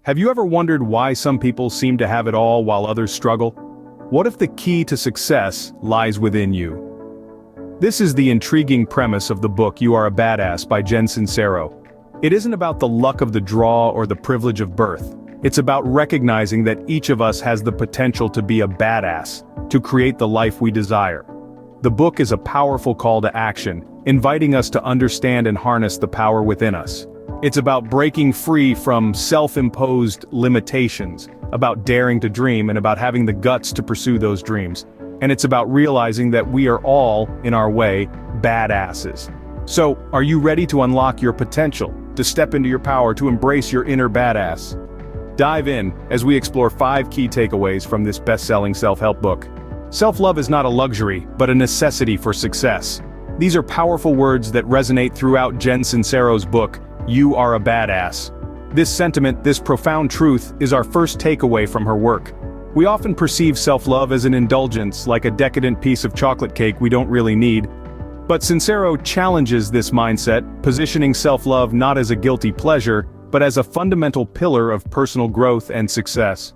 Have you ever wondered why some people seem to have it all while others struggle? What if the key to success lies within you? This is the intriguing premise of the book You Are a Badass by Sincero. It isn't about the luck of the draw or the privilege of birth. It's about recognizing that each of us has the potential to be a badass, to create the life we desire. The book is a powerful call to action, inviting us to understand and harness the power within us. It's about breaking free from self-imposed limitations, about daring to dream and about having the guts to pursue those dreams. And it's about realizing that we are all, in our way, badasses. So, are you ready to unlock your potential, to step into your power, to embrace your inner badass? Dive in as we explore 5 key takeaways from this best-selling self-help book. Self-love is not a luxury, but a necessity for success. These are powerful words that resonate throughout Sincero's book, You Are a Badass. This sentiment, this profound truth, is our first takeaway from her work. We often perceive self-love as an indulgence, like a decadent piece of chocolate cake we don't really need. But Sincero challenges this mindset, positioning self-love not as a guilty pleasure, but as a fundamental pillar of personal growth and success.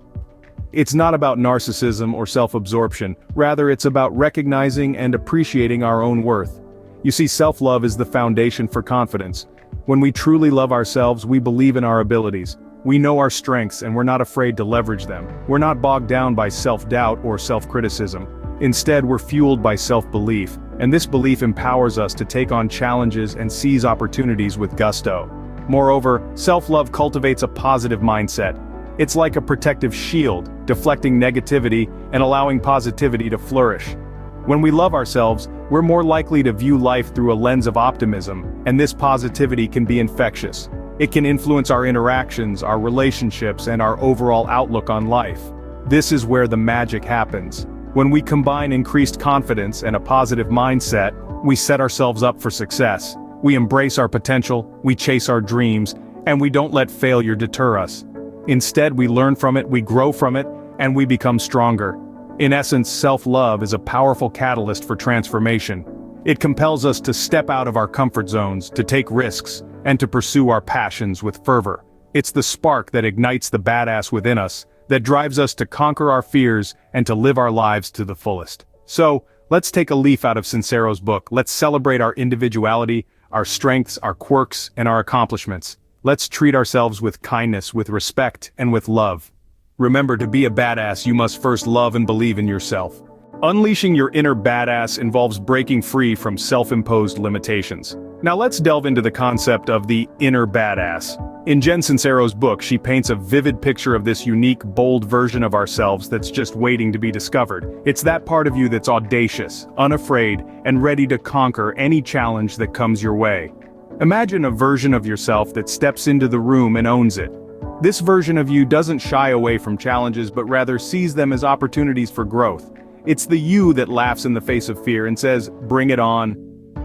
It's not about narcissism or self-absorption, rather it's about recognizing and appreciating our own worth. You see, self-love is the foundation for confidence. When we truly love ourselves, we believe in our abilities. We know our strengths and we're not afraid to leverage them. We're not bogged down by self-doubt or self-criticism. Instead, we're fueled by self-belief, and this belief empowers us to take on challenges and seize opportunities with gusto. Moreover, self-love cultivates a positive mindset. It's like a protective shield, deflecting negativity and allowing positivity to flourish. When we love ourselves, we're more likely to view life through a lens of optimism, and this positivity can be infectious. It can influence our interactions, our relationships, and our overall outlook on life. This is where the magic happens. When we combine increased confidence and a positive mindset, we set ourselves up for success. We embrace our potential, we chase our dreams, and we don't let failure deter us. Instead, we learn from it, we grow from it, and we become stronger. In essence, self-love is a powerful catalyst for transformation. It compels us to step out of our comfort zones, to take risks, and to pursue our passions with fervor. It's the spark that ignites the badass within us, that drives us to conquer our fears and to live our lives to the fullest. So, let's take a leaf out of Sincero's book. Let's celebrate our individuality, our strengths, our quirks, and our accomplishments. Let's treat ourselves with kindness, with respect, and with love. Remember, to be a badass, you must first love and believe in yourself. Unleashing your inner badass involves breaking free from self-imposed limitations. Now let's delve into the concept of the inner badass. In Sincero's book, she paints a vivid picture of this unique, bold version of ourselves that's just waiting to be discovered. It's that part of you that's audacious, unafraid, and ready to conquer any challenge that comes your way. Imagine a version of yourself that steps into the room and owns it. This version of you doesn't shy away from challenges but rather sees them as opportunities for growth. It's the you that laughs in the face of fear and says, "Bring it on."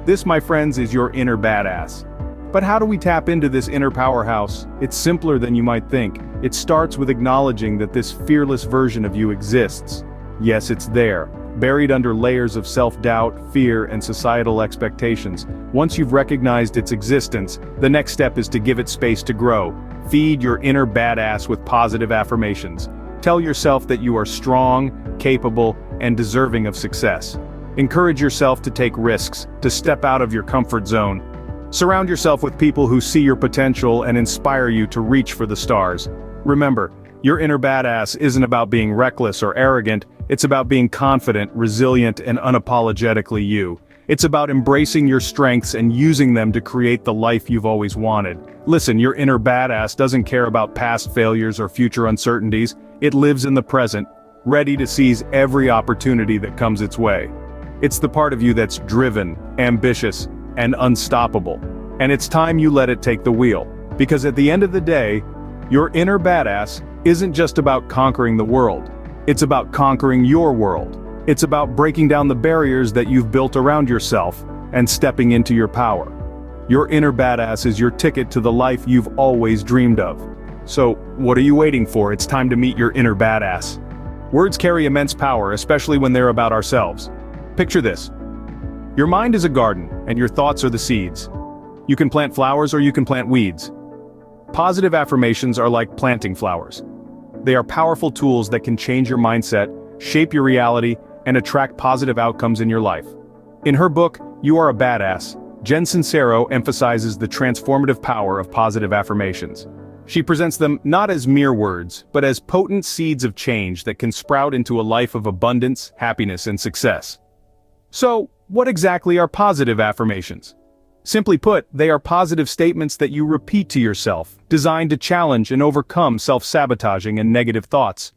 This, my friends, is your inner badass. But how do we tap into this inner powerhouse? It's simpler than you might think. It starts with acknowledging that this fearless version of you exists. Yes, it's there, buried under layers of self-doubt, fear, and societal expectations. Once you've recognized its existence, the next step is to give it space to grow. Feed your inner badass with positive affirmations. Tell yourself that you are strong, capable, and deserving of success. Encourage yourself to take risks, to step out of your comfort zone. Surround yourself with people who see your potential and inspire you to reach for the stars. Remember, your inner badass isn't about being reckless or arrogant, it's about being confident, resilient, and unapologetically you. It's about embracing your strengths and using them to create the life you've always wanted. Listen, your inner badass doesn't care about past failures or future uncertainties. It lives in the present, ready to seize every opportunity that comes its way. It's the part of you that's driven, ambitious, and unstoppable. And it's time you let it take the wheel. Because at the end of the day, your inner badass isn't just about conquering the world. It's about conquering your world. It's about breaking down the barriers that you've built around yourself and stepping into your power. Your inner badass is your ticket to the life you've always dreamed of. So, what are you waiting for? It's time to meet your inner badass. Words carry immense power, especially when they're about ourselves. Picture this. Your mind is a garden, and your thoughts are the seeds. You can plant flowers or you can plant weeds. Positive affirmations are like planting flowers. They are powerful tools that can change your mindset, shape your reality, and attract positive outcomes in your life. In her book, You Are a Badass, Jen Sincero emphasizes the transformative power of positive affirmations. She presents them not as mere words, but as potent seeds of change that can sprout into a life of abundance, happiness, and success. So, what exactly are positive affirmations? Simply put, they are positive statements that you repeat to yourself, designed to challenge and overcome self-sabotaging and negative thoughts.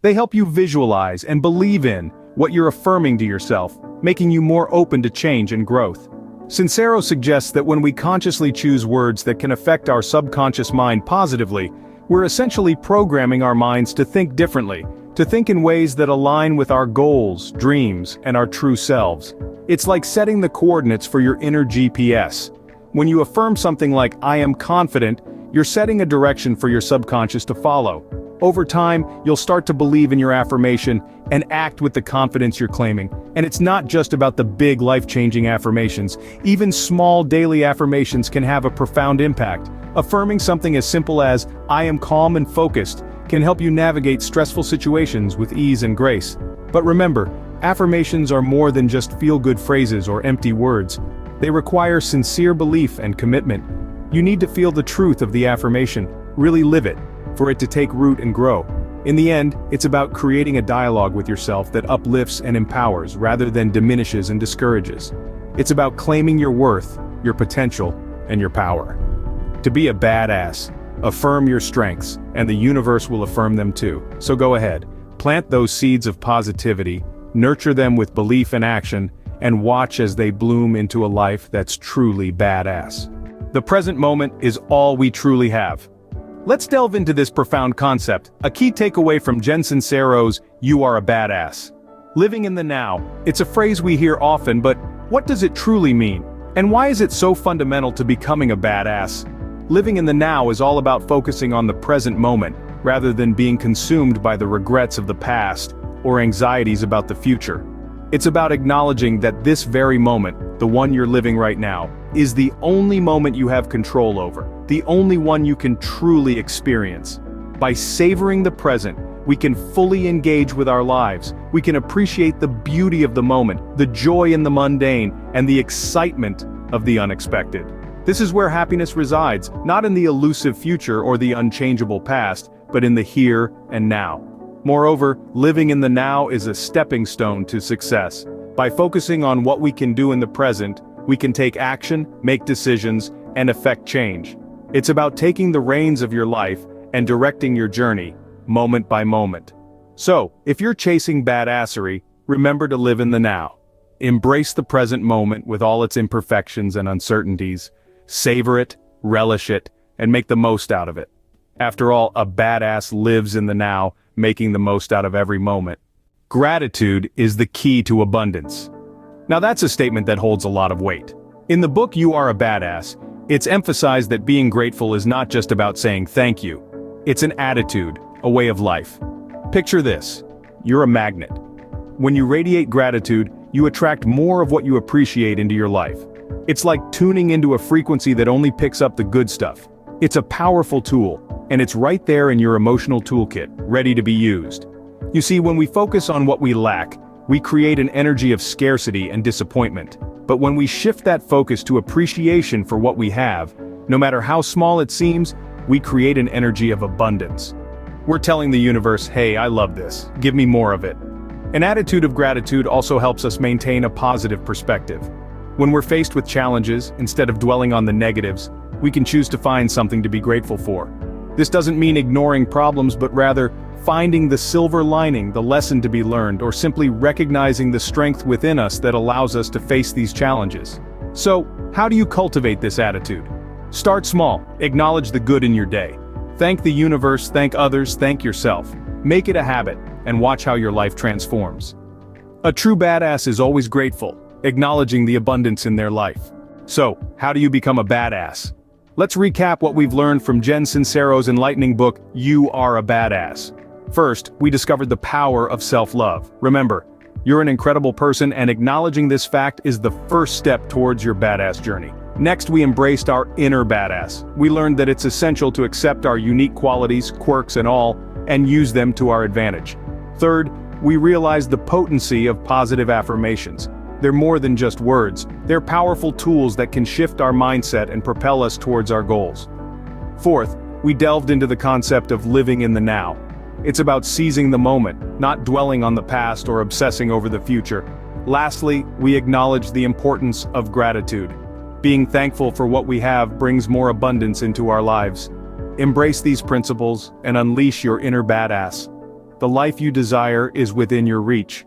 They help you visualize and believe in what you're affirming to yourself, making you more open to change and growth. Sincero suggests that when we consciously choose words that can affect our subconscious mind positively, we're essentially programming our minds to think differently, to think in ways that align with our goals, dreams, and our true selves. It's like setting the coordinates for your inner GPS. When you affirm something like, "I am confident," you're setting a direction for your subconscious to follow. Over time, you'll start to believe in your affirmation and act with the confidence you're claiming. And it's not just about the big life-changing affirmations. Even small daily affirmations can have a profound impact. Affirming something as simple as, "I am calm and focused," can help you navigate stressful situations with ease and grace. But remember, affirmations are more than just feel-good phrases or empty words. They require sincere belief and commitment. You need to feel the truth of the affirmation, really live it, for it to take root and grow. In the end, it's about creating a dialogue with yourself that uplifts and empowers rather than diminishes and discourages. It's about claiming your worth, your potential, and your power. To be a badass, affirm your strengths, and the universe will affirm them too. So go ahead, plant those seeds of positivity, nurture them with belief and action, and watch as they bloom into a life that's truly badass. The present moment is all we truly have. Let's delve into this profound concept, a key takeaway from Jen Sincero's You Are a Badass. Living in the now, it's a phrase we hear often, but what does it truly mean? And why is it so fundamental to becoming a badass? Living in the now is all about focusing on the present moment, rather than being consumed by the regrets of the past or anxieties about the future. It's about acknowledging that this very moment, the one you're living right now, is the only moment you have control over, the only one you can truly experience. By savoring the present, we can fully engage with our lives. We can appreciate the beauty of the moment, the joy in the mundane, and the excitement of the unexpected. This is where happiness resides, not in the elusive future or the unchangeable past, but in the here and now. Moreover, living in the now is a stepping stone to success. By focusing on what we can do in the present, we can take action, make decisions, and affect change. It's about taking the reins of your life and directing your journey, moment by moment. So, if you're chasing badassery, remember to live in the now. Embrace the present moment with all its imperfections and uncertainties. Savor it, relish it, and make the most out of it. After all, a badass lives in the now, making the most out of every moment. Gratitude is the key to abundance. Now that's a statement that holds a lot of weight. In the book You Are a Badass, it's emphasized that being grateful is not just about saying thank you. It's an attitude, a way of life. Picture this. You're a magnet. When you radiate gratitude, you attract more of what you appreciate into your life. It's like tuning into a frequency that only picks up the good stuff. It's a powerful tool, and it's right there in your emotional toolkit, ready to be used. You see, when we focus on what we lack, we create an energy of scarcity and disappointment. But when we shift that focus to appreciation for what we have, no matter how small it seems, we create an energy of abundance. We're telling the universe, hey, I love this, give me more of it. An attitude of gratitude also helps us maintain a positive perspective. When we're faced with challenges, instead of dwelling on the negatives, we can choose to find something to be grateful for. This doesn't mean ignoring problems, but rather finding the silver lining, the lesson to be learned, or simply recognizing the strength within us that allows us to face these challenges. So, how do you cultivate this attitude? Start small, acknowledge the good in your day. Thank the universe, thank others, thank yourself. Make it a habit, and watch how your life transforms. A true badass is always grateful, acknowledging the abundance in their life. So, how do you become a badass? Let's recap what we've learned from Jen Sincero's enlightening book, You Are a Badass. First, we discovered the power of self-love. Remember, you're an incredible person, and acknowledging this fact is the first step towards your badass journey. Next, we embraced our inner badass. We learned that it's essential to accept our unique qualities, quirks and all, and use them to our advantage. Third, we realized the potency of positive affirmations. They're more than just words, they're powerful tools that can shift our mindset and propel us towards our goals. Fourth, we delved into the concept of living in the now. It's about seizing the moment, not dwelling on the past or obsessing over the future. Lastly, we acknowledged the importance of gratitude. Being thankful for what we have brings more abundance into our lives. Embrace these principles and unleash your inner badass. The life you desire is within your reach.